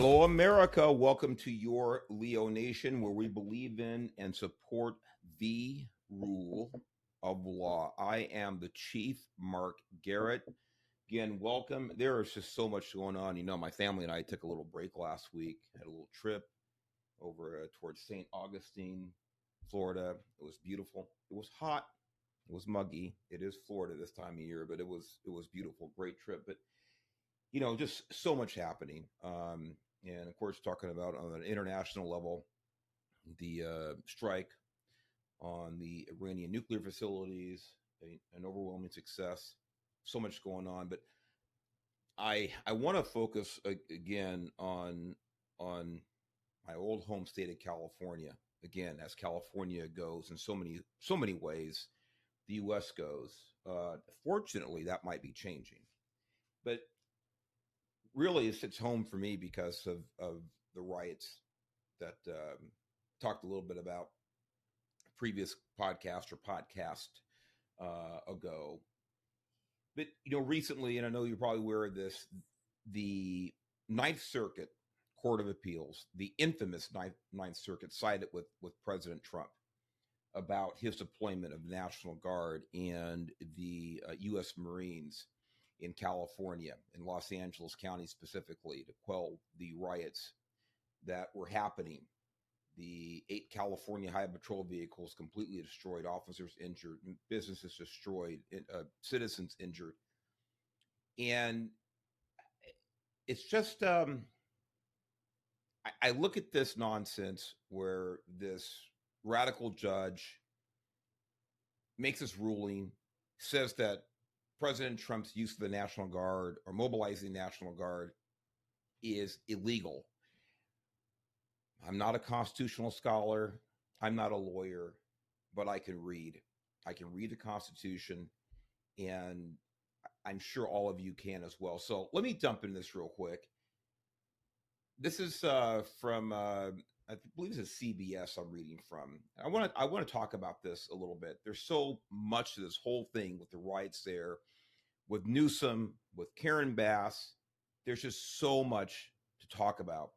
Hello, America. Welcome to your Leo Nation, where we believe in and support the rule of law. I am the Chief, Mark Garrett. Again, welcome. There is just so much going on. You know, my family and I took a little break last week, had a little trip over towards St. Augustine, Florida. It was beautiful. It was hot. It was muggy. It is Florida this time of year, but it was beautiful. Great trip. But just so much happening. And of course, talking about on an international level, the strike on the Iranian nuclear facilities, an overwhelming success. So much going on, but I want to focus again on my old home state of California. Again, as California goes in so many ways, the U.S. goes. Fortunately, that might be changing, but really it hits home for me because of the riots that talked a little bit about previous podcast ago. But recently, and I know you're probably aware of this, the Ninth Circuit Court of Appeals, the infamous Ninth Circuit, sided with President Trump about his deployment of the National Guard and the U.S. Marines in California, in Los Angeles County specifically, to quell the riots that were happening. The 8 California Highway Patrol vehicles completely destroyed, officers injured, businesses destroyed, citizens injured. And it's just, I look at this nonsense where this radical judge makes this ruling, says that President Trump's use of the National Guard or mobilizing the National Guard is illegal. I'm not a constitutional scholar. I'm not a lawyer, but I can read. I can read the Constitution, and I'm sure all of you can as well. So let me jump into this real quick. This is from I believe it's CBS I'm reading from. I want to talk about this a little bit. There's so much to this whole thing with the riots there, with Newsom, with Karen Bass. There's just so much to talk about.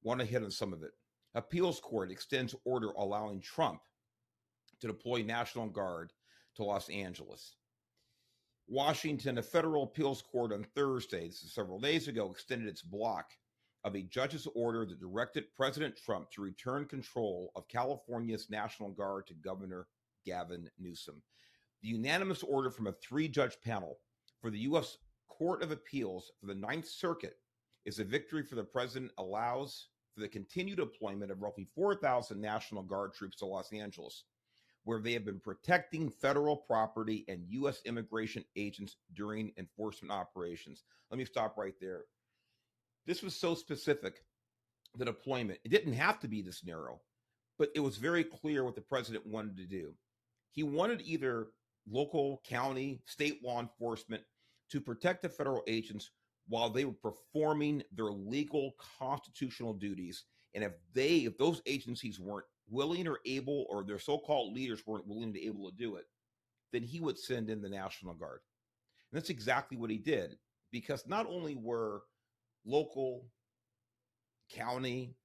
Want to hit on some of it. Appeals court extends order allowing Trump to deploy National Guard to Los Angeles. Washington, a federal appeals court on Thursday, this is several days ago, extended its block of a judge's order that directed President Trump to return control of California's National Guard to Governor Gavin Newsom. The unanimous order from a 3-judge panel for the U.S. Court of Appeals for the Ninth Circuit is a victory for the president, allows for the continued deployment of roughly 4,000 National Guard troops to Los Angeles, where they have been protecting federal property and U.S. immigration agents during enforcement operations. Let me stop right there. This was so specific, the deployment. It didn't have to be this narrow, but it was very clear what the president wanted to do. He wanted either local, county, state law enforcement to protect the federal agents while they were performing their legal constitutional duties. And if those agencies weren't willing or able, or their so-called leaders weren't willing to able to do it, then he would send in the National Guard. And that's exactly what he did, because not only were local, county,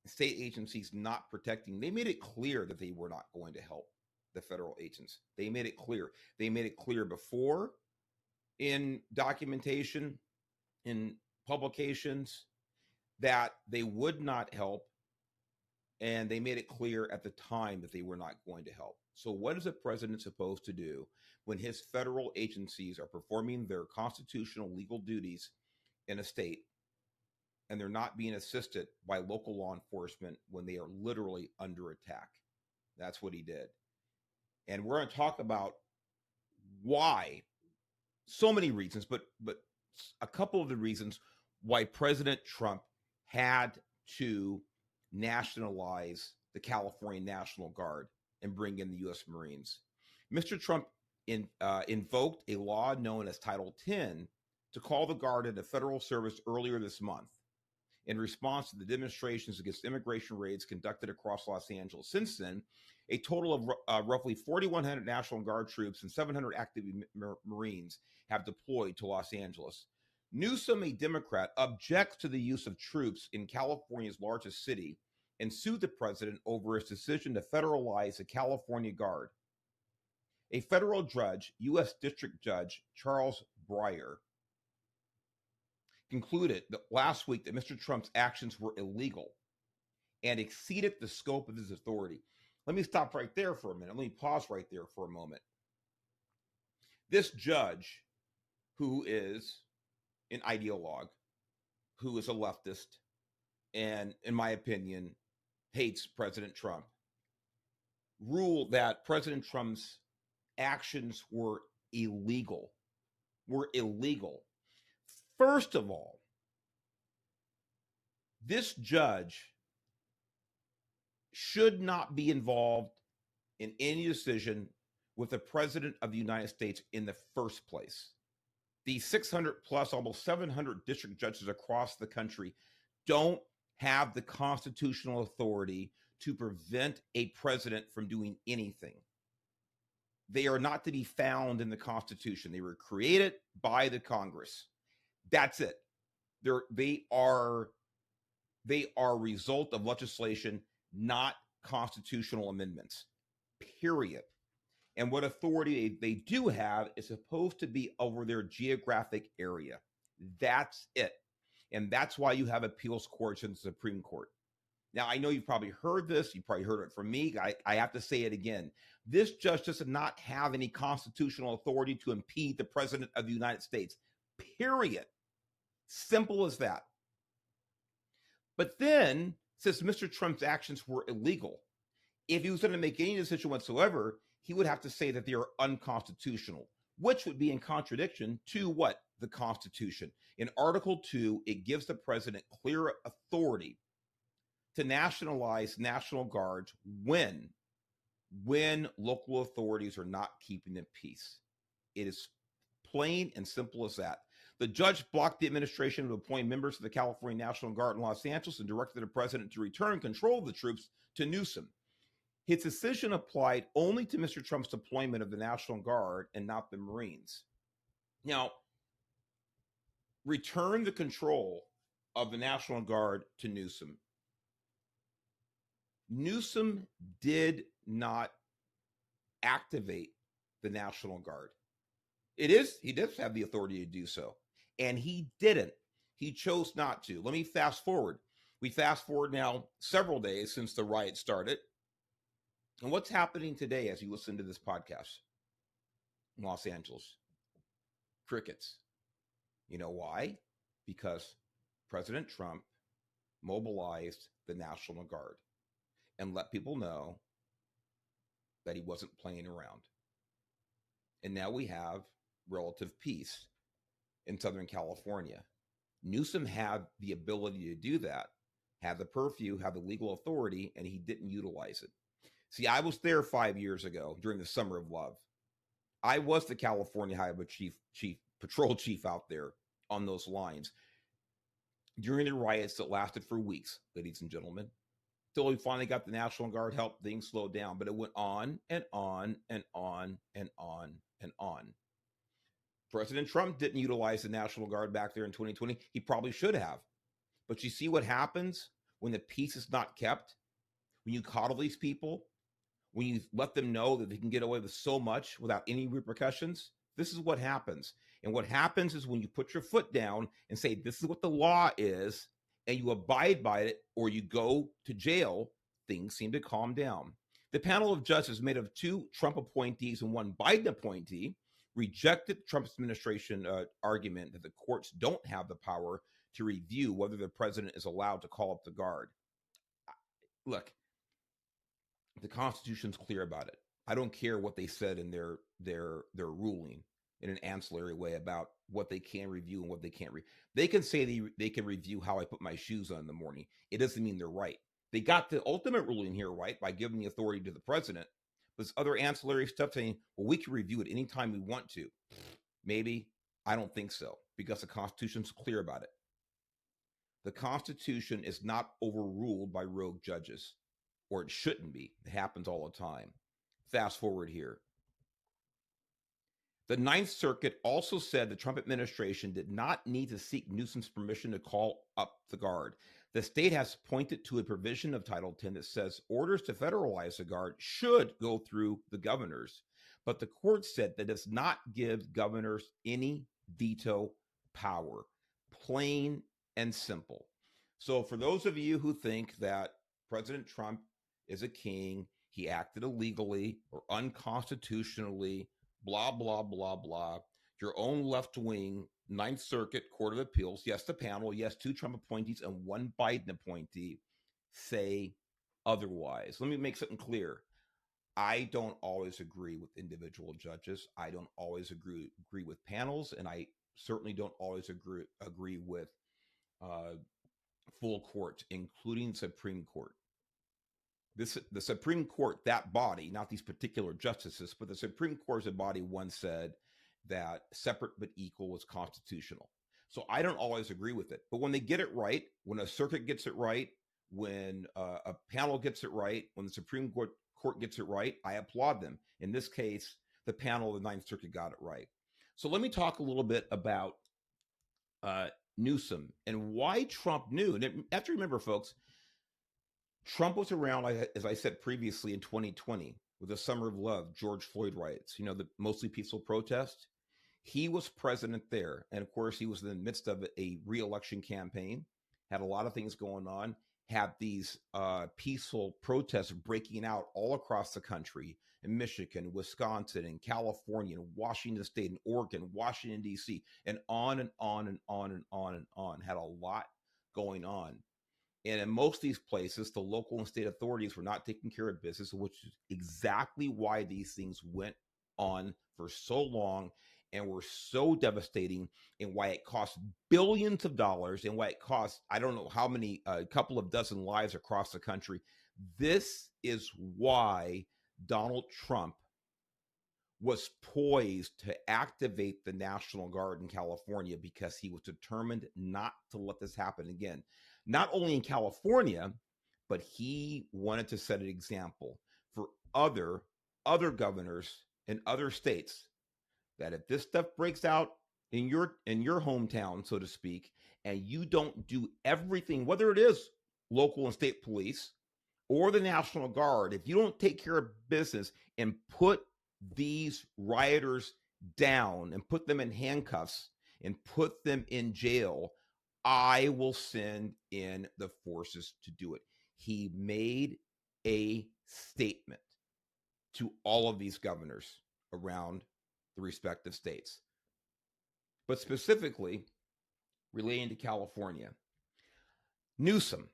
state agencies not protecting, they made it clear that they were not going to help the federal agents. They made it clear. They made it clear before in documentation, in publications, that they would not help, and they made it clear at the time that they were not going to help. So what is a president supposed to do when his federal agencies are performing their constitutional legal duties in a state and they're not being assisted by local law enforcement when they are literally under attack? That's what he did. And we're going to talk about why. So many reasons, but a couple of the reasons why President Trump had to nationalize the California National Guard and bring in the U.S. Marines. Mr. Trump invoked a law known as Title 10 to call the Guard into federal service earlier this month in response to the demonstrations against immigration raids conducted across Los Angeles. Since then, a total of roughly 4,100 National Guard troops and 700 active Marines have deployed to Los Angeles. Newsom, a Democrat, objects to the use of troops in California's largest city and sued the president over his decision to federalize the California Guard. A federal judge, U.S. District Judge Charles Breyer, concluded that last week that Mr. Trump's actions were illegal and exceeded the scope of his authority. Let me stop right there for a minute. Let me pause right there for a moment. This judge, who is an ideologue, who is a leftist, and in my opinion, hates President Trump, ruled that President Trump's actions were illegal. First of all, this judge should not be involved in any decision with the President of the United States in the first place. The 600 plus, almost 700 district judges across the country don't have the constitutional authority to prevent a president from doing anything. They are not to be found in the Constitution. They were created by the Congress. That's it. They are a result of legislation, not constitutional amendments, period. And what authority they do have is supposed to be over their geographic area. That's it. And that's why you have appeals courts in the Supreme Court. Now, I know you've probably heard this. You probably heard it from me. I have to say it again. This judge does not have any constitutional authority to impede the President of the United States, period. Simple as that. But then, since Mr. Trump's actions were illegal, if he was going to make any decision whatsoever, he would have to say that they are unconstitutional, which would be in contradiction to what? The Constitution. In Article 2, it gives the president clear authority to nationalize National Guards when local authorities are not keeping the peace. It is plain and simple as that. The judge blocked the administration of appointing members of the California National Guard in Los Angeles and directed the president to return control of the troops to Newsom. His decision applied only to Mr. Trump's deployment of the National Guard and not the Marines. Now, return the control of the National Guard to Newsom. Newsom did not activate the National Guard. He does have the authority to do so, and he didn't. He chose not to. Let me fast forward. We fast forward now several days since the riot started. And what's happening today as you listen to this podcast in Los Angeles? Crickets. You know why? Because President Trump mobilized the National Guard and let people know that he wasn't playing around. And now we have relative peace in Southern California. Newsom had the ability to do that, had the purview, had the legal authority, and he didn't utilize it. See, I was there 5 years ago during the Summer of Love. I was the California Highway Patrol Chief out there on those lines during the riots that lasted for weeks, ladies and gentlemen, till we finally got the National Guard help things slow down. But it went on and on and on and on and on. President Trump didn't utilize the National Guard back there in 2020. He probably should have. But you see what happens when the peace is not kept? When you coddle these people? When you let them know that they can get away with so much without any repercussions? This is what happens. And what happens is when you put your foot down and say, this is what the law is, and you abide by it, or you go to jail, things seem to calm down. The panel of judges made of 2 Trump appointees and 1 Biden appointee rejected Trump's administration argument that the courts don't have the power to review whether the president is allowed to call up the guard. Look, the Constitution's clear about it. I don't care what they said in their ruling in an ancillary way about what they can review and what they can't They can say they can review how I put my shoes on in the morning. It doesn't mean they're right. They got the ultimate ruling here right by giving the authority to the president. But this other ancillary stuff saying, well, we can review it anytime we want to. Maybe. I don't think so, because the Constitution's clear about it. The Constitution is not overruled by rogue judges, or it shouldn't be. It happens all the time. Fast forward here. The Ninth Circuit also said the Trump administration did not need to seek Newsom's permission to call up the Guard. The state has pointed to a provision of Title 10 that says orders to federalize the Guard should go through the governors. But the court said that does not give governors any veto power. Plain and simple. So for those of you who think that President Trump is a king, he acted illegally or unconstitutionally, blah, blah, blah, blah, your own left-wing Ninth Circuit Court of Appeals, yes, the panel, yes, 2 Trump appointees and 1 Biden appointee, say otherwise. Let me make something clear. I don't always agree with individual judges. I don't always agree with panels, and I certainly don't always agree with full courts, including Supreme Court. The Supreme Court, that body, not these particular justices, but the Supreme Court as a body once said that separate but equal was constitutional. So I don't always agree with it. But when they get it right, when a circuit gets it right, when a panel gets it right, when the Supreme Court gets it right, I applaud them. In this case, the panel of the Ninth Circuit got it right. So let me talk a little bit about Newsom and why Trump knew. And you have to remember, folks, Trump was around, as I said previously, in 2020 with the Summer of Love, George Floyd riots, the mostly peaceful protest. He was president there. And of course, he was in the midst of a re-election campaign, had a lot of things going on, had these peaceful protests breaking out all across the country in Michigan, Wisconsin, and California, and Washington State, and Oregon, Washington, D.C., and on and on and on and on and on. Had a lot going on. And in most of these places, the local and state authorities were not taking care of business, which is exactly why these things went on for so long and were so devastating, and why it cost billions of dollars, and why it cost, I don't know how many, a couple of dozen lives across the country. This is why Donald Trump was poised to activate the National Guard in California, because he was determined not to let this happen again. Not only in California, but he wanted to set an example for other governors in other states, that if this stuff breaks out in your hometown, so to speak, and you don't do everything, whether it is local and state police or the National Guard, if you don't take care of business and put these rioters down and put them in handcuffs and put them in jail, I will send in the forces to do it. He made a statement to all of these governors around the respective states, but specifically relating to California. Newsom.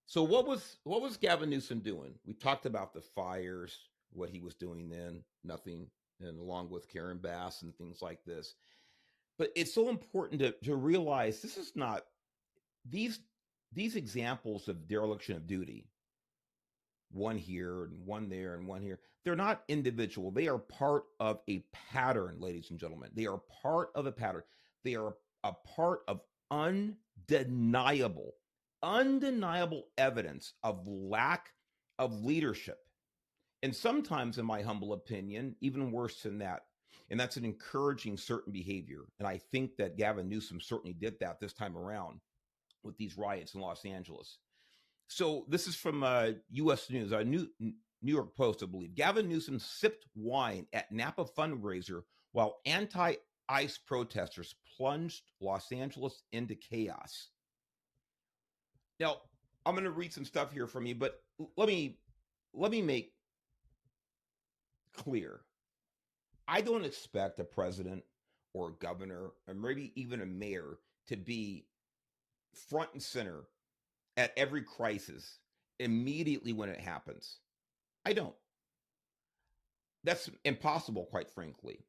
So what was Gavin Newsom doing? We talked about the fires, what he was doing then, nothing, and along with Karen Bass and things like this. But it's so important to realize this is not these examples of dereliction of duty, one here and one there and one here, they're not individual. They are part of a pattern, ladies and gentlemen. They are part of a pattern. They are a part of undeniable evidence of lack of leadership. And sometimes, in my humble opinion, even worse than that. And that's an encouraging certain behavior. And I think that Gavin Newsom certainly did that this time around with these riots in Los Angeles. So this is from U.S. News, New York Post, I believe. Gavin Newsom sipped wine at Napa fundraiser while anti-ICE protesters plunged Los Angeles into chaos. Now, I'm going to read some stuff here from you, but let me make clear. I don't expect a president or a governor or maybe even a mayor to be front and center at every crisis immediately when it happens. I don't. That's impossible, quite frankly.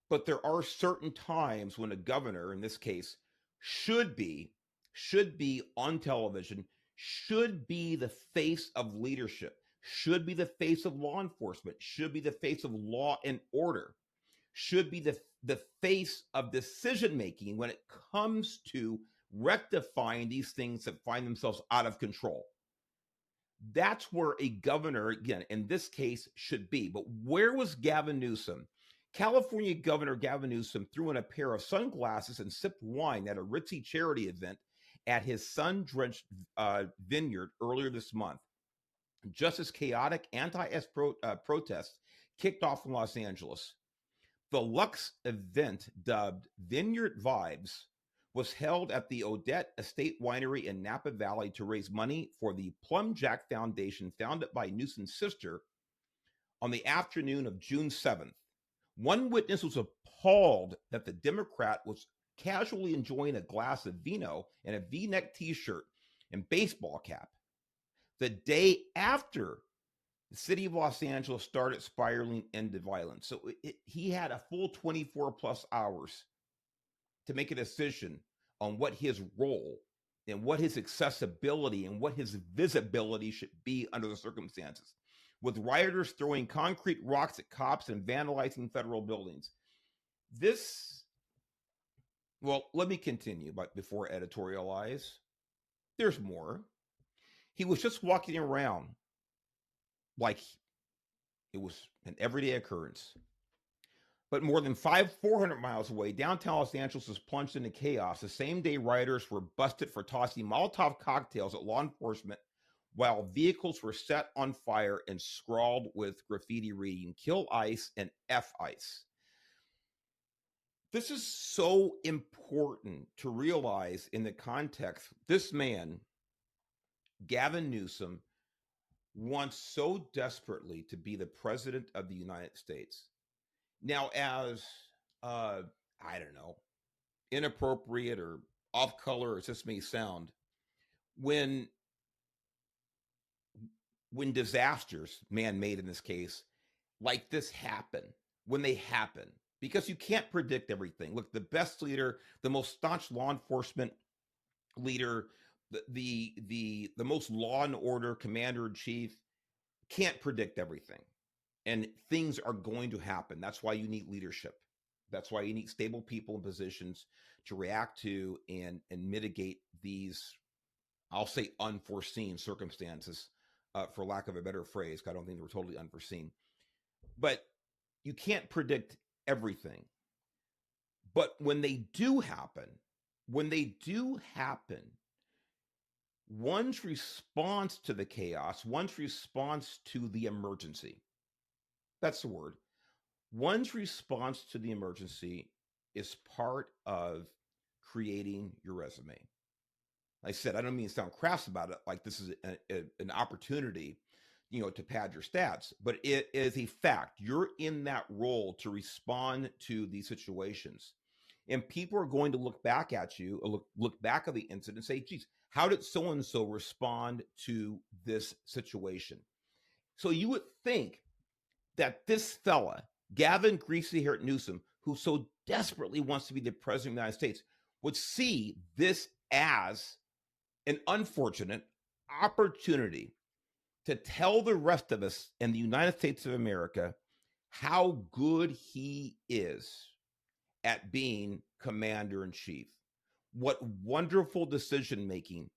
But there are certain times when a governor, in this case, should be on television, should be the face of leadership, should be the face of law enforcement, should be the face of law and order, should be the face of decision making when it comes to rectifying these things that find themselves out of control. That's where a governor, again, in this case, should be. But where was Gavin Newsom? California Governor Gavin Newsom threw in a pair of sunglasses and sipped wine at a ritzy charity event at his sun-drenched vineyard earlier this month, just as chaotic anti-S protests kicked off in Los Angeles. The Lux event, dubbed Vineyard Vibes, was held at the Odette Estate Winery in Napa Valley to raise money for the Plum Jack Foundation, founded by Newsom's sister, on the afternoon of June 7th. One witness was appalled that the Democrat was casually enjoying a glass of vino and a V-neck t-shirt and baseball cap the day after the city of Los Angeles started spiraling into violence. So he had a full 24 plus hours to make a decision on what his role and what his accessibility and what his visibility should be under the circumstances, with rioters throwing concrete rocks at cops and vandalizing federal buildings. Well, let me continue, but before editorialize, there's more. He was just walking around like it was an everyday occurrence. But more than 400 miles away, downtown Los Angeles was plunged into chaos. The same day, rioters were busted for tossing Molotov cocktails at law enforcement, while vehicles were set on fire and scrawled with graffiti reading, "Kill ICE" and "F ICE." This is so important to realize in the context. This man, Gavin Newsom, wants so desperately to be the president of the United States. Now, as, I don't know, inappropriate or off color as this may sound, when disasters, man-made in this case, like this happen, when they happen, because you can't predict everything. Look, the best leader, the most staunch law enforcement leader, the most law and order commander in chief can't predict everything. And things are going to happen. That's why you need leadership. That's why you need stable people in positions to react to and mitigate these, I'll say, unforeseen circumstances, for lack of a better phrase. I don't think they were totally unforeseen. But you can't predict everything. But when they do happen, one's response to the chaos, one's response to the emergency, that's the word. One's response to the emergency is part of creating your resume. Like I said, I don't mean to sound crass about it, like this is an opportunity, to pad your stats, but it is a fact. You're in that role to respond to these situations. And people are going to look back at you, or look back at the incident and say, geez, how did so-and-so respond to this situation? So you would think that this fella, Gavin Greasy Hair Newsom, who so desperately wants to be the president of the United States, would see this as an unfortunate opportunity to tell the rest of us in the United States of America how good he is at being commander in chief. What wonderful decision-making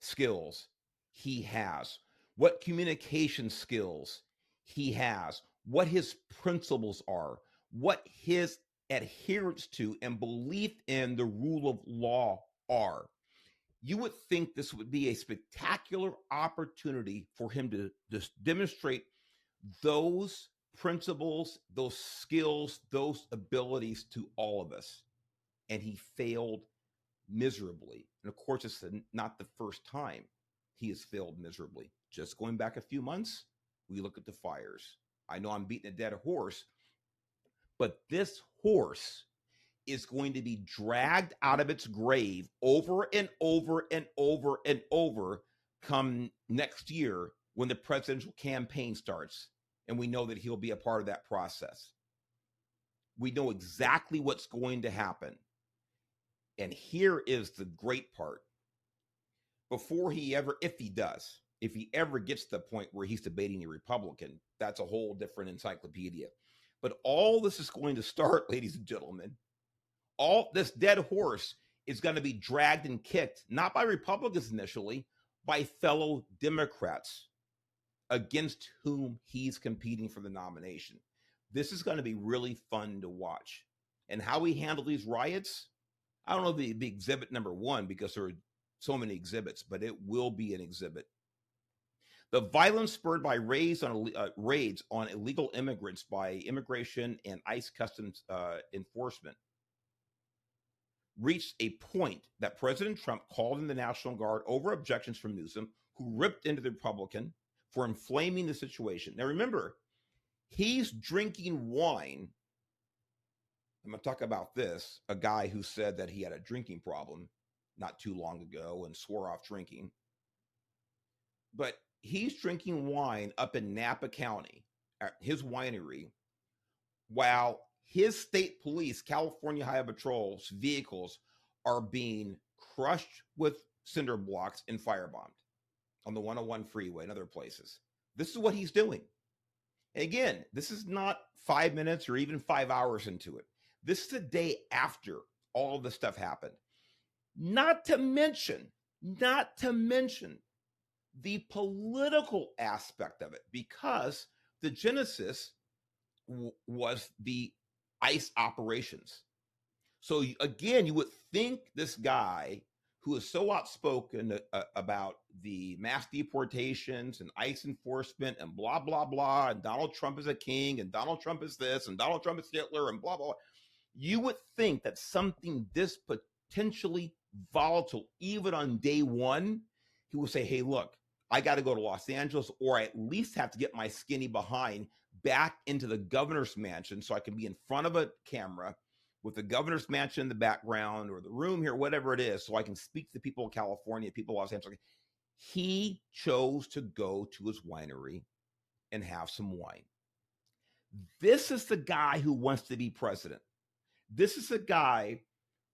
skills he has. What communication skills he has, what his principles are, what his adherence to and belief in the rule of law are. You would think this would be a spectacular opportunity for him to demonstrate those principles, those skills, those abilities to all of us. And he failed miserably. And of course, it's not the first time he has failed miserably. Just going back a few months, we look at the fires. I know I'm beating a dead horse, but this horse is going to be dragged out of its grave over and over and over and over come next year when the presidential campaign starts. And we know that he'll be a part of that process. We know exactly what's going to happen. And here is the great part. Before he ever, if he ever gets to the point where he's debating a Republican, that's a whole different encyclopedia. But all this is going to start, ladies and gentlemen, all this dead horse is going to be dragged and kicked, not by Republicans initially, by fellow Democrats against whom he's competing for the nomination. This is going to be really fun to watch. And how we handle these riots, I don't know the exhibit number one because there are so many exhibits, but it will be an exhibit. The violence spurred by raids on illegal immigrants by immigration and ICE customs enforcement reached a point that President Trump called in the National Guard over objections from Newsom, who ripped into the Republican for inflaming the situation. Now, remember, he's drinking wine. I'm going to talk about this. A guy who said that he had a drinking problem not too long ago and swore off drinking. But he's drinking wine up in Napa County at his winery while his state police, California Highway Patrol's vehicles are being crushed with cinder blocks and firebombed on the 101 freeway and other places. This is what he's doing. And again, this is not 5 minutes or even 5 hours into it. This is the day after all of this stuff happened. Not to mention the political aspect of it, because the genesis was the ICE operations. So again, you would think this guy who is so outspoken about the mass deportations and ICE enforcement and blah, blah, blah, and Donald Trump is a king and Donald Trump is this and Donald Trump is Hitler and blah, blah, blah. You would think that something this potentially volatile, even on day one, he would say, hey, look, I got to go to Los Angeles, or I at least have to get my skinny behind back into the governor's mansion so I can be in front of a camera with the governor's mansion in the background or the room here, whatever it is, so I can speak to the people of California, people of Los Angeles. He chose to go to his winery and have some wine. This is the guy who wants to be president. This is a guy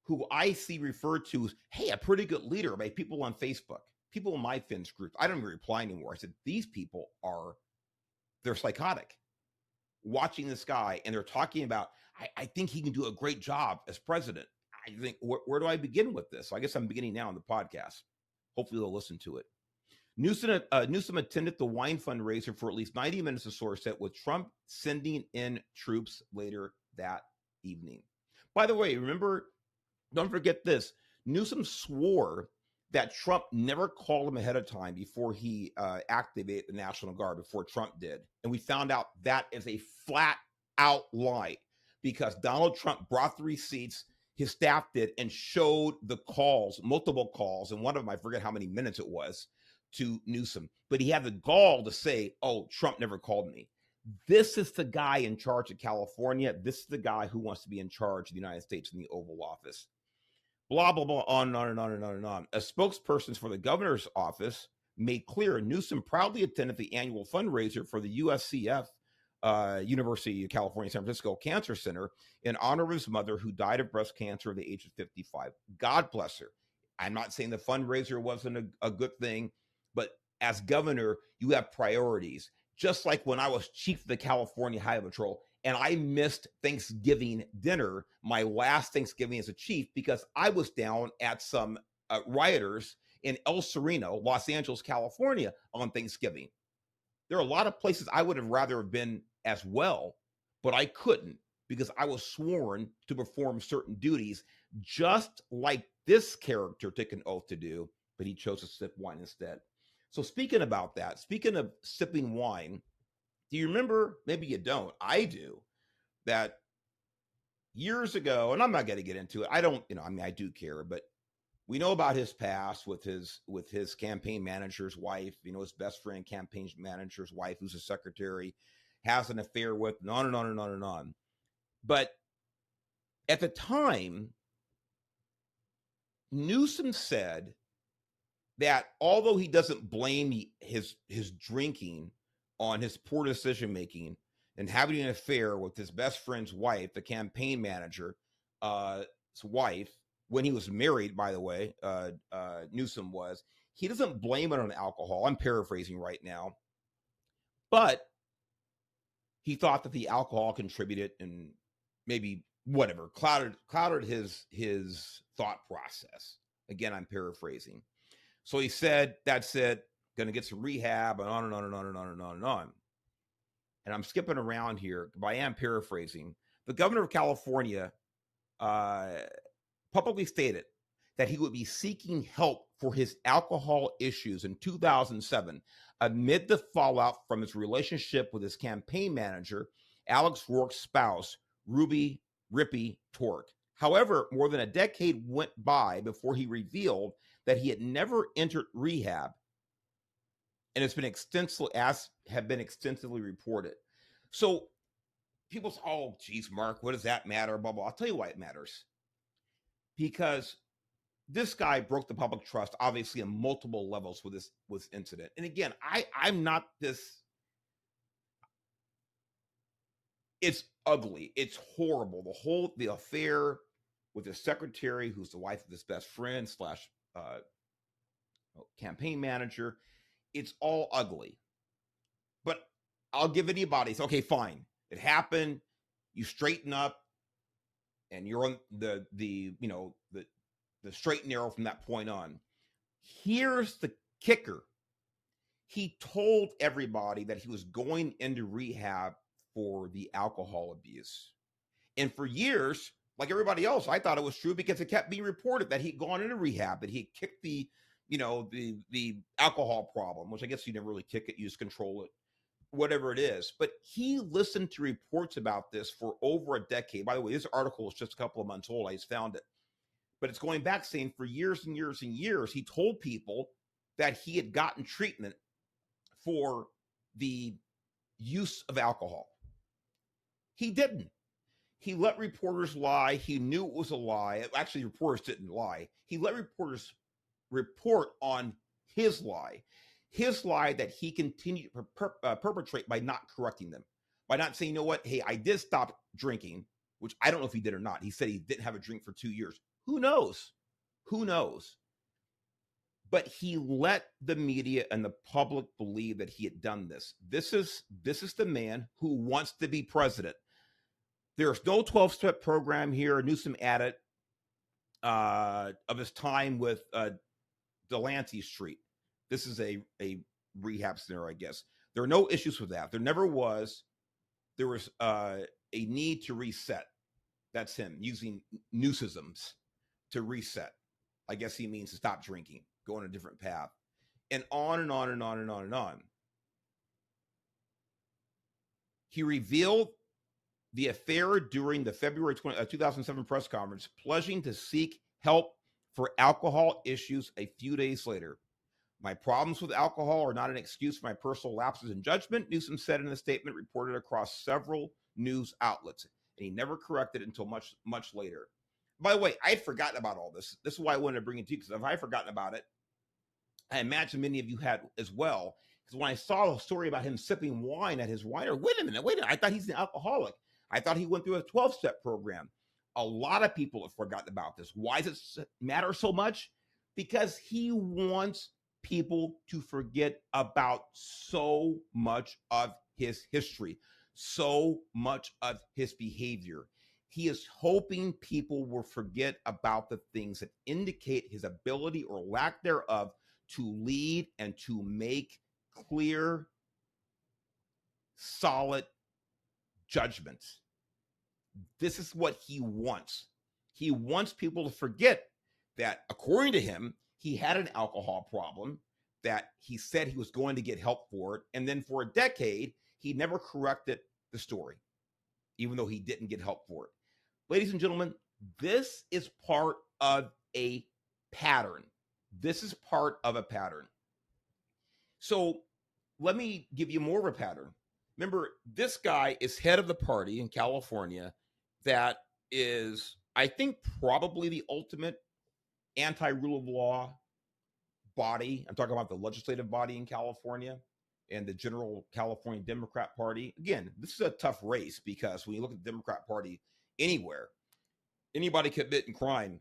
who I see referred to as, hey, a pretty good leader by people on Facebook, people in my Fins group. I don't even reply anymore. I said, these people they're psychotic. Watching this guy, and they're talking about, I think he can do a great job as president. I think, where do I begin with this? So I guess I'm beginning now on the podcast. Hopefully they'll listen to it. Newsom attended the wine fundraiser for at least 90 minutes, the source said, with Trump sending in troops later that evening. By the way, remember, don't forget this. Newsom swore that Trump never called him ahead of time before he activated the National Guard, before Trump did. And we found out that is a flat out lie, because Donald Trump brought the receipts, his staff did, and showed the calls, multiple calls, and one of them, I forget how many minutes it was, to Newsom. But he had the gall to say, oh, Trump never called me. This is the guy in charge of California. This is the guy who wants to be in charge of the United States in the Oval Office. Blah, blah, blah, on and on and on and on and on. A spokesperson for the governor's office made clear Newsom proudly attended the annual fundraiser for the USCF, University of California, San Francisco Cancer Center, in honor of his mother, who died of breast cancer at the age of 55. God bless her. I'm not saying the fundraiser wasn't a good thing, but as governor, you have priorities. Just like when I was chief of the California Highway Patrol, and I missed Thanksgiving dinner, my last Thanksgiving as a chief, because I was down at some rioters in El Sereno, Los Angeles, California on Thanksgiving. There are a lot of places I would have rather have been as well, but I couldn't because I was sworn to perform certain duties, just like this character took an oath to do, but he chose to sip wine instead. So speaking about that, speaking of sipping wine, do you remember, maybe you don't, I do, that years ago, and I'm not going to get into it. I don't, I do care, but we know about his past with his campaign manager's wife, his best friend, campaign manager's wife, who's a secretary, has an affair with, and on and on and on and on. But at the time, Newsom said that although he doesn't blame his drinking on his poor decision making and having an affair with his best friend's wife, the campaign manager's wife, when he was married, by the way, Newsom was, he doesn't blame it on alcohol. I'm paraphrasing right now, but he thought that the alcohol contributed and maybe whatever clouded his thought process. Again, I'm paraphrasing. So he said, that's it, going to get some rehab, and on and on and on and on and on and on. and I'm skipping around here, but I am paraphrasing. The governor of California uh, publicly stated that he would be seeking help for his alcohol issues in 2007 amid the fallout from his relationship with his campaign manager, Alex Rourke's spouse, Ruby Rippy Torque. However, more than a decade went by before he revealed that he had never entered rehab, and it's been extensively reported. So people say, "Oh, geez, Mark, what does that matter?" Blah blah. I'll tell you why it matters. Because this guy broke the public trust, obviously, on multiple levels with this incident. And again, I'm not this. It's ugly. It's horrible. The affair with his secretary, who's the wife of his best friend slash campaign manager. It's all ugly. But I'll give anybody. It's okay, fine. It happened. You straighten up, and you're on the straight and narrow from that point on. Here's the kicker. He told everybody that he was going into rehab for the alcohol abuse. And for years, like everybody else, I thought it was true because it kept being reported that he'd gone into rehab, that he kicked the alcohol problem, which I guess you never really kick it, you just control it, whatever it is. But he listened to reports about this for over a decade. By the way, this article is just a couple of months old. I just found it. But it's going back saying for years and years and years, he told people that he had gotten treatment for the use of alcohol. He didn't. He let reporters lie. He knew it was a lie. Actually, reporters didn't lie. He let reporters report on his lie that he continued to perpetrate by not correcting them, by not saying, you know what, hey, I did stop drinking, which I don't know if he did or not. He said he didn't have a drink for 2 years. Who knows? But he let the media and the public believe that he had done this. This is the man who wants to be president. There's no 12-step program here. Newsom added of his time with Delancey Street. This is a rehab center, I guess. There are no issues with that. There never was. There was a need to reset. That's him using Newsisms to reset. I guess he means to stop drinking, go on a different path, and on and on and on and on and on. He revealed the affair during the February 2007 press conference, pledging to seek help for alcohol issues a few days later. My problems with alcohol are not an excuse for my personal lapses in judgment, Newsom said in a statement reported across several news outlets, and he never corrected it until much, much later. By the way, I had forgotten about all this. This is why I wanted to bring it to you, because if I had forgotten about it, I imagine many of you had as well. Because when I saw a story about him sipping wine at his winery, wait a minute, I thought he's an alcoholic. I thought he went through a 12-step program. A lot of people have forgotten about this. Why does it matter so much? Because he wants people to forget about so much of his history, so much of his behavior. He is hoping people will forget about the things that indicate his ability or lack thereof to lead and to make clear, solid judgments. This is what he wants. He wants people to forget that, according to him, he had an alcohol problem, that he said he was going to get help for it, and then for a decade, he never corrected the story, even though he didn't get help for it. Ladies and gentlemen, this is part of a pattern. This is part of a pattern. So let me give you more of a pattern. Remember, this guy is head of the party in California that is, I think, probably the ultimate anti-rule of law body. I'm talking about the legislative body in California and the general California Democrat Party. Again, this is a tough race because when you look at the Democrat Party anywhere, anybody committing crime,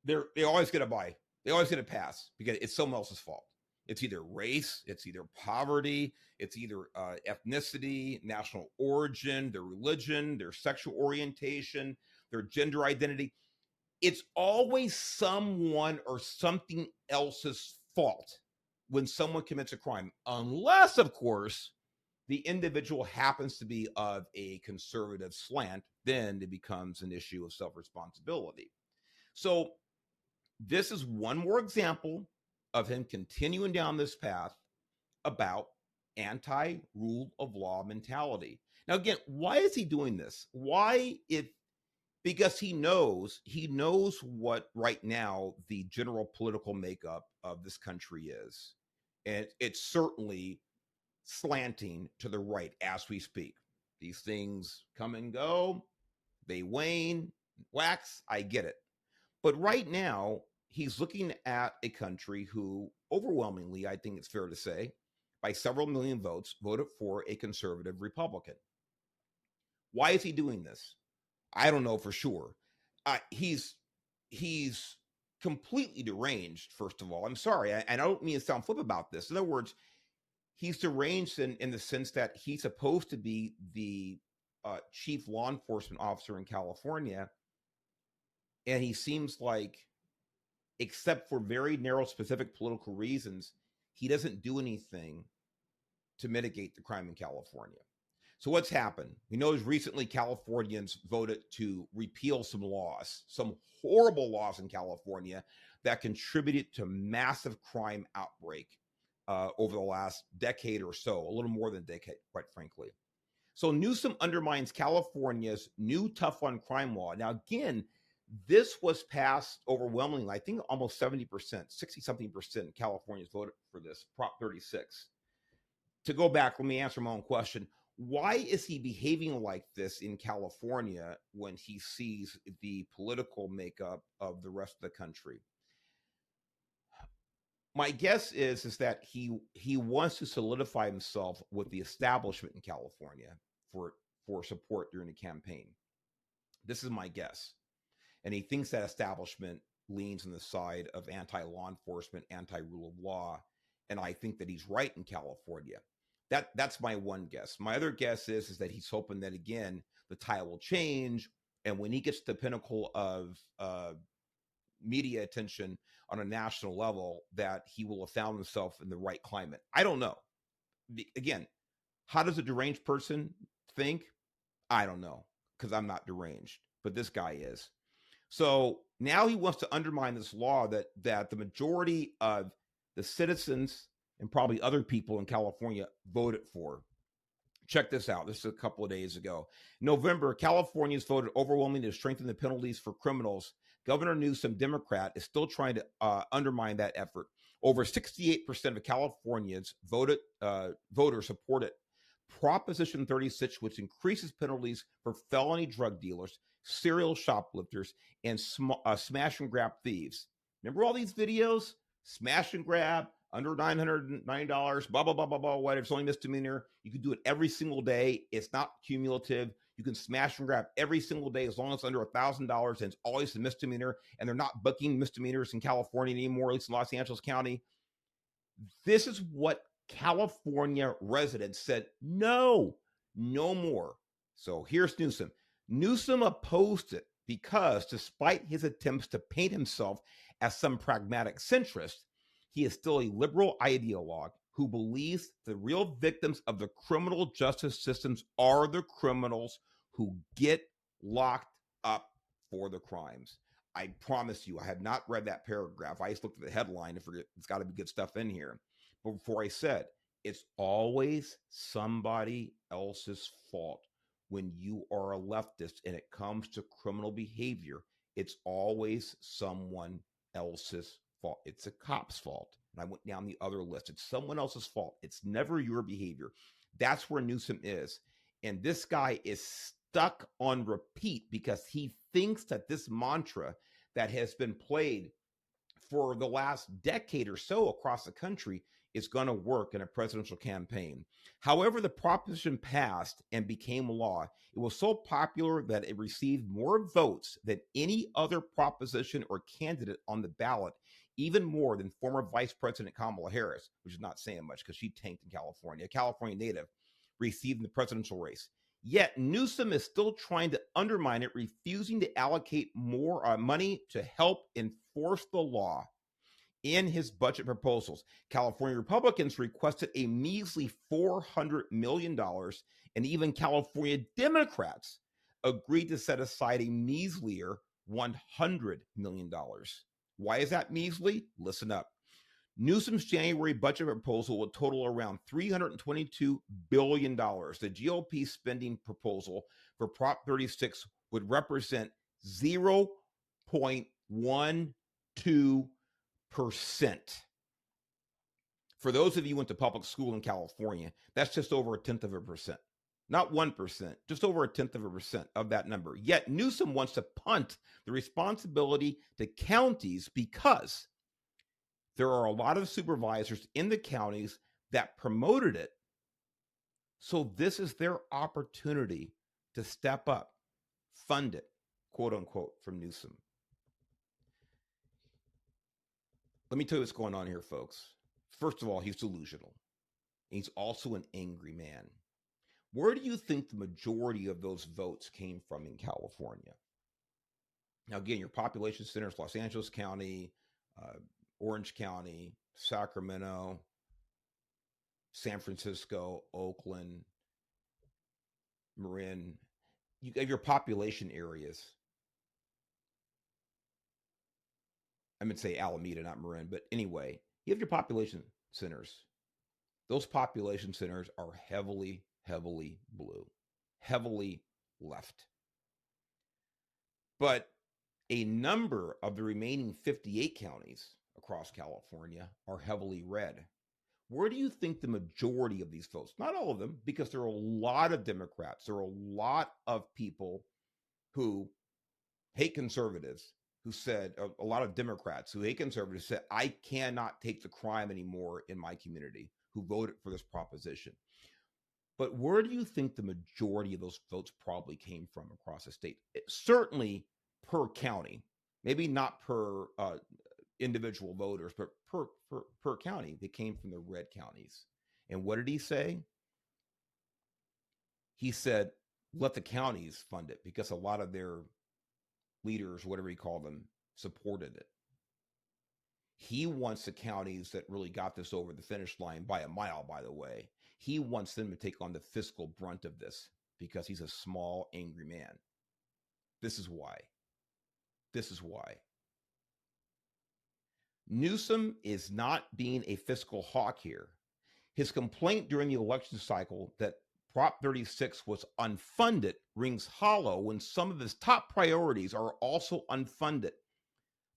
they always get a bye. They always get a pass because it's someone else's fault. It's either race, it's either poverty, it's either ethnicity, national origin, their religion, their sexual orientation, their gender identity. It's always someone or something else's fault when someone commits a crime, unless, of course, the individual happens to be of a conservative slant, then it becomes an issue of self-responsibility. So this is one more example of him continuing down this path about anti-rule of law mentality. Now, again, why is he doing this? Why, if because he knows what right now the general political makeup of this country is, and it's certainly slanting to the right as we speak. These things come and go, they wane, wax. I get it, but right now he's looking at a country who overwhelmingly, I think it's fair to say, by several million votes, voted for a conservative Republican. Why is he doing this? I don't know for sure. He's completely deranged. First of all, I'm sorry, I don't mean to sound flip about this. In other words, he's deranged in the sense that he's supposed to be the chief law enforcement officer in California, and he seems like, except for very narrow, specific political reasons, he doesn't do anything to mitigate the crime in California. So what's happened? We know recently Californians voted to repeal some laws, some horrible laws in California that contributed to massive crime outbreak over the last decade or so, a little more than a decade, quite frankly. So Newsom undermines California's new tough on crime law. Now, again, this was passed overwhelmingly. I think almost 70%, 60 something percent Californians voted for this, Prop 36. To go back, let me answer my own question. Why is he behaving like this in California when he sees the political makeup of the rest of the country? My guess is that he wants to solidify himself with the establishment in California for support during the campaign. This is my guess. And he thinks that establishment leans on the side of anti-law enforcement, anti-rule of law. And I think that he's right in California. That's my one guess. My other guess is that he's hoping that, again, the tide will change. And when he gets to the pinnacle of media attention on a national level, that he will have found himself in the right climate. I don't know. Again, how does a deranged person think? I don't know, because I'm not deranged, but this guy is. So now he wants to undermine this law that the majority of the citizens and probably other people in California voted for. Check this out. This is a couple of days ago. In November, Californians voted overwhelmingly to strengthen the penalties for criminals. Governor Newsom, Democrat, is still trying to undermine that effort. Over 68% of Californians voters supported Proposition 36, which increases penalties for felony drug dealers, serial shoplifters, and smash and grab thieves. Remember all these videos? Smash and grab, under $990, blah, blah, blah, blah, blah, whatever. It's only misdemeanor. You can do it every single day. It's not cumulative. You can smash and grab every single day as long as it's under $1,000, and it's always a misdemeanor. And they're not booking misdemeanors in California anymore, at least in Los Angeles County. This is what California residents said, no more. So here's Newsom. Newsom opposed it because, despite his attempts to paint himself as some pragmatic centrist, he is still a liberal ideologue who believes the real victims of the criminal justice systems are the criminals who get locked up for the crimes. I promise you, I have not read that paragraph. I just looked at the headline and figured it's got to be good stuff in here. But before I said, it's always somebody else's fault. When you are a leftist and it comes to criminal behavior, it's always someone else's fault. It's a cop's fault. And I went down the other list. It's someone else's fault. It's never your behavior. That's where Newsom is. And this guy is stuck on repeat because he thinks that this mantra that has been played for the last decade or so across the country is going to work in a presidential campaign. However, the proposition passed and became law. It was so popular that it received more votes than any other proposition or candidate on the ballot, even more than former Vice President Kamala Harris, which is not saying much because she tanked in California, a California native, received in the presidential race. Yet Newsom is still trying to undermine it, refusing to allocate more money to help enforce the law. In his budget proposals, California Republicans requested a measly $400 million, and even California Democrats agreed to set aside a measlier $100 million. Why is that measly? Listen up. Newsom's January budget proposal would total around $322 billion. The GOP spending proposal for Prop 36 would represent 0.12%. For those of you who went to public school in California, that's just over a tenth of a percent. Not 1%, just over a tenth of a percent of that number. Yet Newsom wants to punt the responsibility to counties because there are a lot of supervisors in the counties that promoted it. So this is their opportunity to step up, fund it, quote unquote, from Newsom. Let me tell you what's going on here, folks. First of all, he's delusional. He's also an angry man. Where do you think the majority of those votes came from in California? Now, again, your population centers, Los Angeles County, Orange County, Sacramento, San Francisco, Oakland, Marin. You have your population areas. I'm going to say Alameda, not Marin, but anyway, you have your population centers. Those population centers are heavily blue, heavily left. But a number of the remaining 58 counties across California are heavily red. Where do you think the majority of these votes, not all of them, because there are a lot of Democrats, there are a lot of people who hate conservatives, who said, a lot of Democrats who hate conservatives said, I cannot take the crime anymore in my community, who voted for this proposition. But where do you think the majority of those votes probably came from across the state? Certainly per county, maybe not per individual voters, but per county, they came from the red counties. And what did he say? He said, let the counties fund it because a lot of their leaders, whatever you call them, supported it. He wants the counties that really got this over the finish line by a mile, by the way. He wants them to take on the fiscal brunt of this because he's a small, angry man. This is why. This is why. Newsom is not being a fiscal hawk here. His complaint during the election cycle that Prop 36 was unfunded rings hollow when some of his top priorities are also unfunded.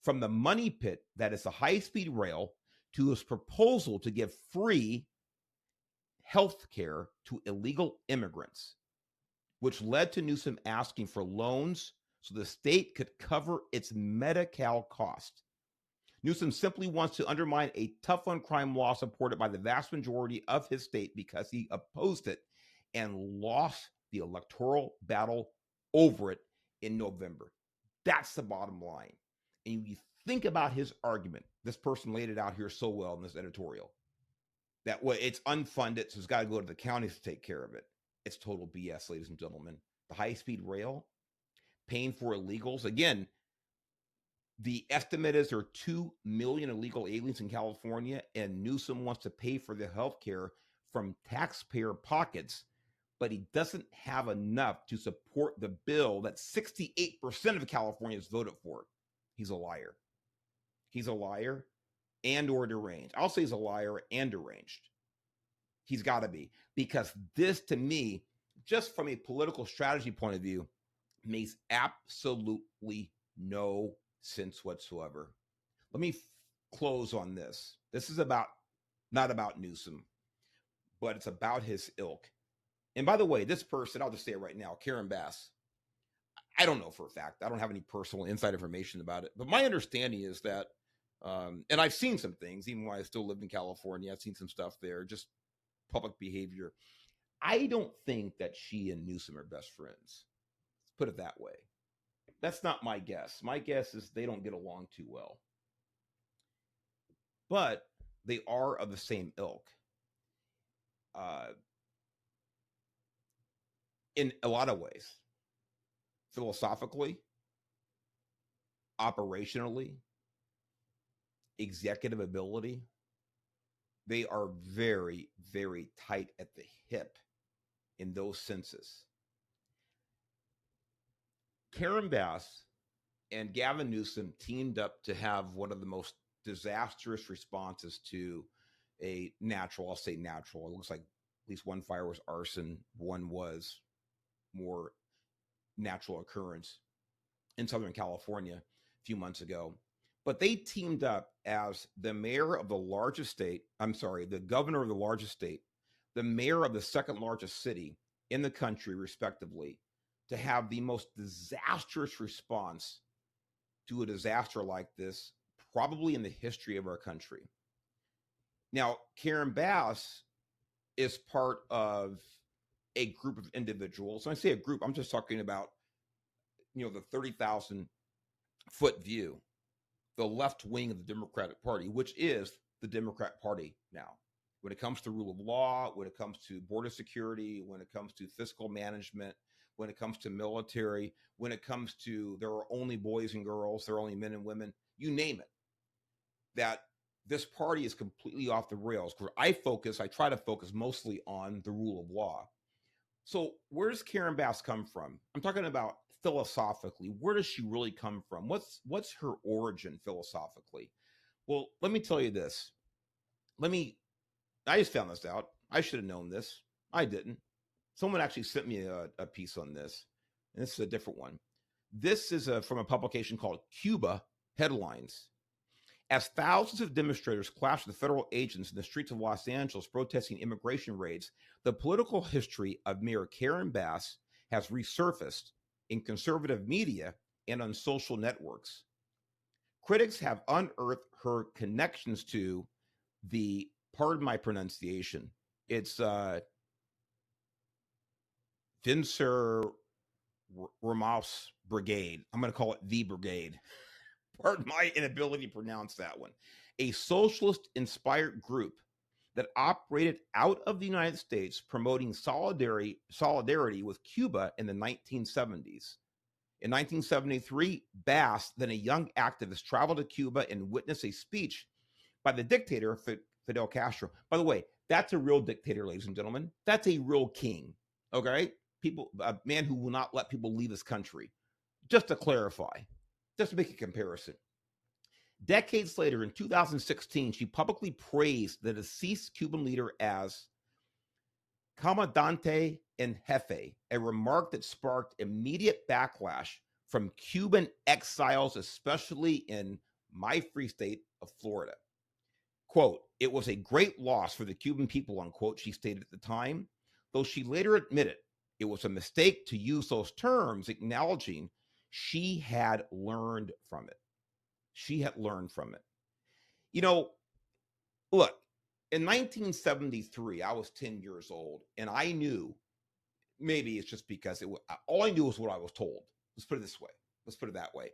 From the money pit that is the high-speed rail to his proposal to give free health care to illegal immigrants, which led to Newsom asking for loans so the state could cover its Medi-Cal cost. Newsom simply wants to undermine a tough on crime law supported by the vast majority of his state because he opposed it and lost the electoral battle over it in November. That's the bottom line. And you think about his argument. This person laid it out here so well in this editorial. That it's unfunded, so it's got to go to the counties to take care of it. It's total BS, ladies and gentlemen. The high-speed rail, paying for illegals. Again, the estimate is there are 2 million illegal aliens in California, and Newsom wants to pay for the health care from taxpayer pockets, but he doesn't have enough to support the bill that 68% of Californians voted for. He's a liar. He's a liar and or deranged. I'll say he's a liar and deranged. He's got to be, because this, to me, just from a political strategy point of view, makes absolutely no sense whatsoever. Let me close on this. This is not about Newsom, but it's about his ilk. And by the way, this person, I'll just say it right now, Karen Bass, I don't know for a fact. I don't have any personal inside information about it. But my understanding is that, and I've seen some things, even when I still lived in California, I've seen some stuff there, just public behavior. I don't think that she and Newsom are best friends. Let's put it that way. That's not my guess. My guess is they don't get along too well. But they are of the same ilk. In a lot of ways. Philosophically, operationally, executive ability, they are very, very tight at the hip in those senses. Karen Bass and Gavin Newsom teamed up to have one of the most disastrous responses to a natural, I'll say natural, it looks like at least one fire was arson, one was more natural occurrence in Southern California a few months ago. But they teamed up as the mayor of the largest state, I'm sorry, the governor of the largest state, the mayor of the second largest city in the country, respectively, to have the most disastrous response to a disaster like this, probably in the history of our country. Now, Karen Bass is part of a group of individuals. When I say a group, I'm just talking about, the 30,000-foot view, the left wing of the Democratic Party, which is the Democrat Party now. When it comes to rule of law, when it comes to border security, when it comes to fiscal management, when it comes to military, when it comes to there are only boys and girls, there are only men and women, you name it, that this party is completely off the rails. Where I try to focus mostly on the rule of law. So where does Karen Bass come from? I'm talking about philosophically. Where does she really come from? What's her origin philosophically? Well, let me tell you this. I just found this out. I should have known this. I didn't. Someone actually sent me a piece on this, and this is a different one. This is from a publication called Cuba Headlines. As thousands of demonstrators clashed with federal agents in the streets of Los Angeles protesting immigration raids, the political history of Mayor Karen Bass has resurfaced in conservative media and on social networks. Critics have unearthed her connections to the, pardon my pronunciation, it's Vincer Ramos Brigade. I'm going to call it the Brigade. Pardon my inability to pronounce that one. A socialist-inspired group that operated out of the United States promoting solidarity with Cuba in the 1970s. In 1973, Bass, then a young activist, traveled to Cuba and witnessed a speech by the dictator, Fidel Castro. By the way, that's a real dictator, ladies and gentlemen. That's a real king, okay? A man who will not let people leave his country. Just to clarify, just to make a comparison. Decades later, in 2016, she publicly praised the deceased Cuban leader as Comandante en Jefe, a remark that sparked immediate backlash from Cuban exiles, especially in my free state of Florida. Quote, "It was a great loss for the Cuban people," unquote, she stated at the time, though she later admitted it was a mistake to use those terms, acknowledging she had learned from it. She had learned from it. Look, in 1973, I was 10 years old, and I knew, maybe it's just because all I knew was what I was told. Let's put it this way. Let's put it that way.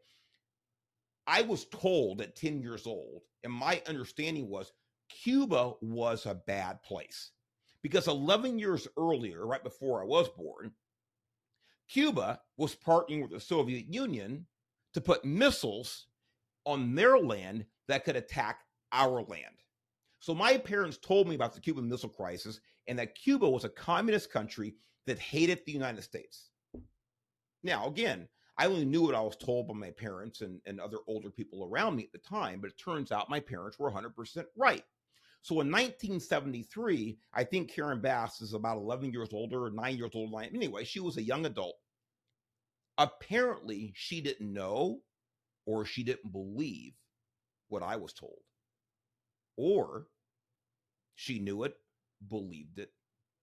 I was told at 10 years old, and my understanding was Cuba was a bad place. Because 11 years earlier, right before I was born, Cuba was partnering with the Soviet Union to put missiles on their land that could attack our land. So my parents told me about the Cuban Missile Crisis and that Cuba was a communist country that hated the United States. Now, again, I only knew what I was told by my parents and other older people around me at the time, but it turns out my parents were 100% right. So in 1973, I think Karen Bass is about 11 years older or 9 years older. Anyway, she was a young adult. Apparently, she didn't know or she didn't believe what I was told. Or she knew it, believed it,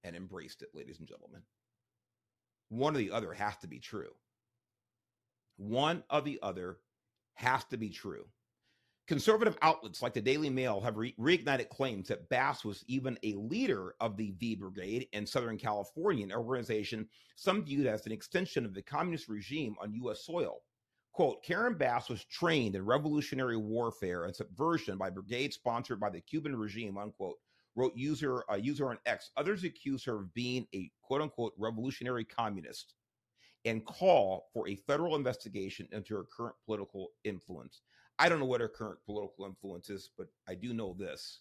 and embraced it, ladies and gentlemen. One or the other has to be true. One or the other has to be true. Conservative outlets like the Daily Mail have reignited claims that Bass was even a leader of the V Brigade in Southern California, an organization some viewed as an extension of the communist regime on U.S. soil. Quote, "Karen Bass was trained in revolutionary warfare and subversion by brigades sponsored by the Cuban regime," unquote, wrote a user on X. Others accuse her of being a quote-unquote revolutionary communist and call for a federal investigation into her current political influence. I don't know what her current political influence is, but I do know this,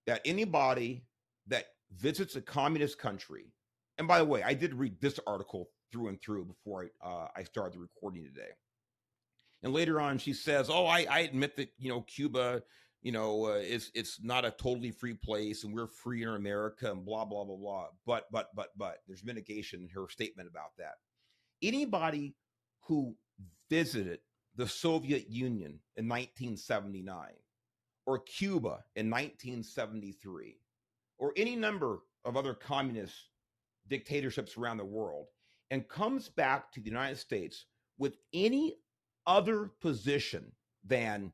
that anybody that visits a communist country, and by the way, I did read this article through and through before I started the recording today. And later on, she says, "Oh, I admit that Cuba, it's not a totally free place, and we're free in America, and blah blah blah blah." But there's mitigation in her statement about that. Anybody who visited the Soviet Union in 1979, or Cuba in 1973, or any number of other communist dictatorships around the world, and comes back to the United States with any other position than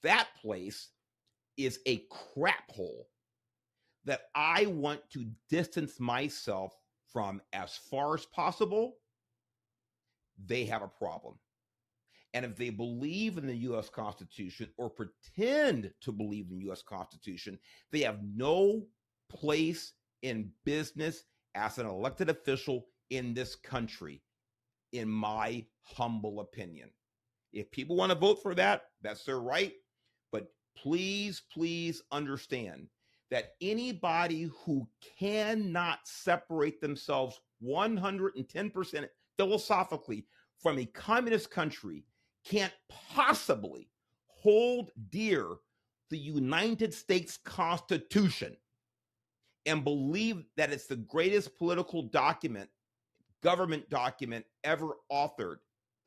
that place is a crap hole that I want to distance myself from as far as possible, they have a problem. And if they believe in the U.S. Constitution or pretend to believe in the U.S. Constitution, they have no place in business as an elected official in this country, in my humble opinion. If people want to vote for that, that's their right. But please, please understand that anybody who cannot separate themselves 110% philosophically from a communist country can't possibly hold dear the United States Constitution and believe that it's the greatest political document, government document ever authored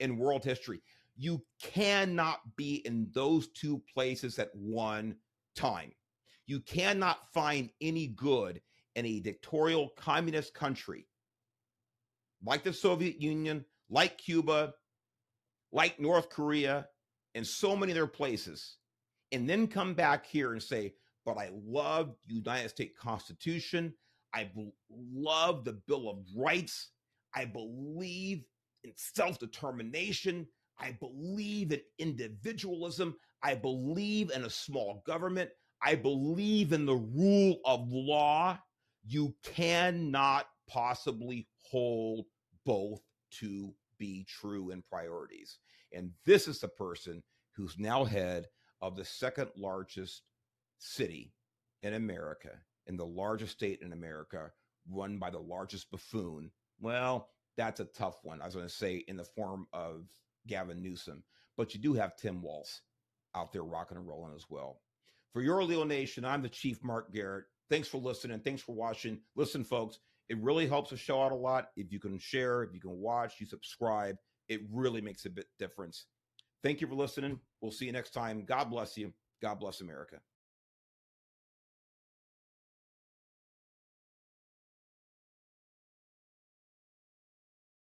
in world history. You cannot be in those two places at one time. You cannot find any good in a dictatorial communist country like the Soviet Union, like Cuba, like North Korea, and so many other places, and then come back here and say, but I love the United States Constitution. I love the Bill of Rights. I believe in self-determination. I believe in individualism. I believe in a small government. I believe in the rule of law. You cannot possibly hold both to be true in priorities. And this is the person who's now head of the second largest city in America, in the largest state in America, run by the largest buffoon. Well, that's a tough one, I was going to say, in the form of Gavin Newsom. But you do have Tim Walz out there rocking and rolling as well. For Your Leo Nation, I'm the Chief Mark Garrett. Thanks for listening. Thanks for watching. Listen, folks, it really helps the show out a lot. If you can share, if you can watch, you subscribe, it really makes a bit difference. Thank you for listening. We'll see you next time. God bless you. God bless America.